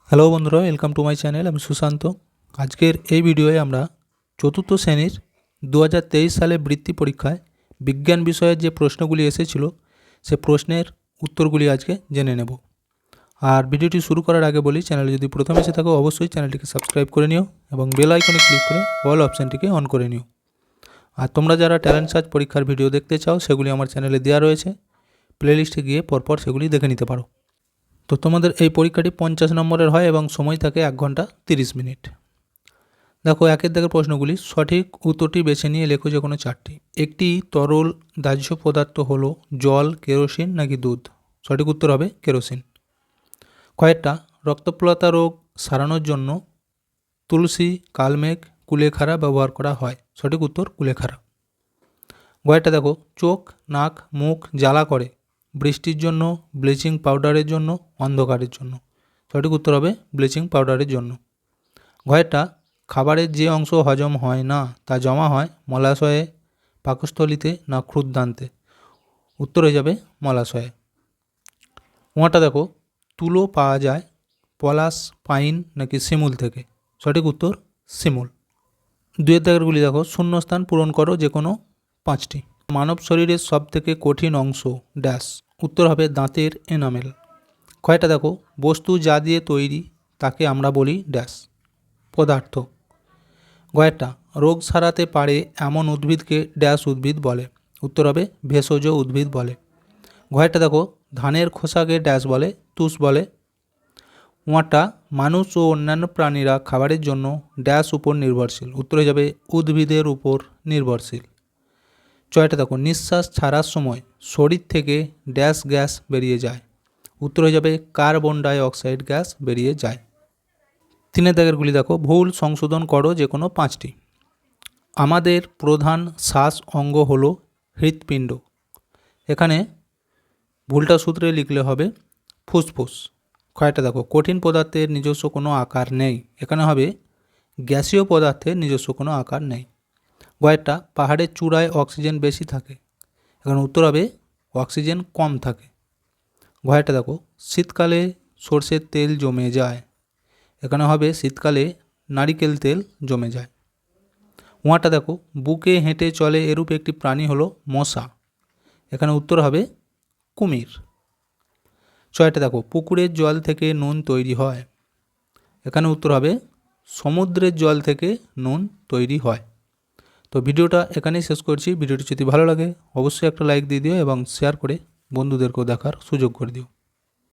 Hello বন্ধুরা, welcome to my channel. আমি সুশান্ত। আজকের এই ভিডিওয়ে আমরা চতুর্থ শ্রেণীর 2023 সালে বৃত্তি পরীক্ষায় বিজ্ঞান বিষয়ের যে প্রশ্নগুলি এসেছিল সে প্রশ্নের উত্তরগুলি আজকে জেনে নেব। আর ভিডিওটি শুরু করার আগে বলি, চ্যানেলে যদি প্রথম এসে থাকো অবশ্যই চ্যানেলটিকে সাবস্ক্রাইব করে নিও এবং বেল আইকনে ক্লিক করে অল অপশানটিকে অন করে নিও। আর তোমরা যারা ট্যালেন্ট সার্চ পরীক্ষার ভিডিও দেখতে চাও সেগুলি আমার চ্যানেলে দেওয়া রয়েছে, প্লেলিস্টে গিয়ে পরপর সেগুলি দেখে নিতে পারো। তো তোমাদের এই পরীক্ষাটি 50 নম্বরের হয় এবং সময় থাকে 1 ঘন্টা 30 মিনিট। দেখো, একের দাগের প্রশ্নগুলি। সঠিক উত্তরটি বেছে নিয়ে লেখো যে কোনো চারটি। একটি তরল দাহ্য পদার্থ হলো জল, কেরোসিন নাকি দুধ? সঠিক উত্তর হবে কেরোসিন। কয়েকটা রক্তপ্লতা রোগ সারানোর জন্য তুলসী, কালমেঘ, কুলেখাড়া ব্যবহার করা হয়? সঠিক উত্তর কুলেখাড়া। কয়েকটা দেখো, চোখ, নাক, মুখ জ্বালা করে বৃষ্টির জন্য, ব্লিচিং পাউডারের জন্য, অন্ধকারের জন্য? সঠিক উত্তর হবে ব্লিচিং পাউডারের জন্য। ঘয়েরটা খাবারের যে অংশ হজম হয় না তা জমা হয় মলাশয়ে, পাকস্থলিতে না ক্ষুদ্রান্তে? উত্তর হয়ে যাবে মলাশয়ে। ওয়াটা দেখো, তুলো পাওয়া যায় পলাশ, পাইন নাকি শিমুল থেকে? সঠিক উত্তর শিমুল। দুয়ের দাগেরগুলি দেখো, শূন্যস্থান পূরণ করো যে কোনো 5টি। মানব শরীরের সবথেকে কঠিন অংশ ড্যাশ? উত্তর হবে দাঁতের এনামেল। কয়টা দেখো, বস্তু যা দিয়ে তৈরি তাকে আমরা বলি ড্যাশ? পদার্থ। গয়েরটা রোগ সারাতে পারে এমন উদ্ভিদকে ড্যাশ উদ্ভিদ বলে? উত্তর হবে ভেষজ উদ্ভিদ বলে। গয়েরটা দেখো, ধানের খোসাকে ড্যাশ বলে? তুষ বলে। ওয়াটা মানুষ ও অন্যান্য প্রাণীরা খাবারের জন্য ড্যাশ উপর নির্ভরশীল? উত্তর হয়ে যাবে উদ্ভিদের উপর নির্ভরশীল। ছয়টা দেখো, নিঃশ্বাস ছাড়ার সময় শরীর থেকে ড্যাশ গ্যাস বেরিয়ে যায়? উত্তর হয়ে যাবে কার্বন ডাই অক্সাইড গ্যাস বেরিয়ে যায়। তিনের দাগেরগুলি দেখো, ভুল সংশোধন করো যে কোনো 5টি। আমাদের প্রধান শ্বাস অঙ্গ হলো হৃৎপিণ্ড। এখানে ভুলটা সূত্রে লিখলে হবে ফুসফুস। কয়টা দেখো, কঠিন পদার্থের নিজস্ব কোনো আকার নেই? এখানে হবে গ্যাসীয় পদার্থের নিজস্ব কোনো আকার নেই। কয়েকটা পাহাড়ের চূড়ায় অক্সিজেন বেশি থাকে? এখানে উত্তর হবে অক্সিজেন কম থাকে। ঘয়টা দেখো, শীতকালে সর্ষের তেল জমে যায়? এখানে হবে শীতকালে নারিকেল তেল জমে যায়। ওয়াটা দেখো, বুকে হেঁটে চলে এরূপ একটি প্রাণী হলো মশা? এখানে উত্তর হবে কুমির। ছয়টা দেখো, পুকুরের জল থেকে নুন তৈরি হয়? এখানে উত্তর হবে সমুদ্রের জল থেকে নুন তৈরি হয়। তো ভিডিওটা এখানেই শেষ করছি। ভিডিওটি যদি ভালো লাগে অবশ্যই একটা লাইক দিয়ে দিও এবং শেয়ার করে বন্ধুদেরকেও দেখার সুযোগ করে দিও।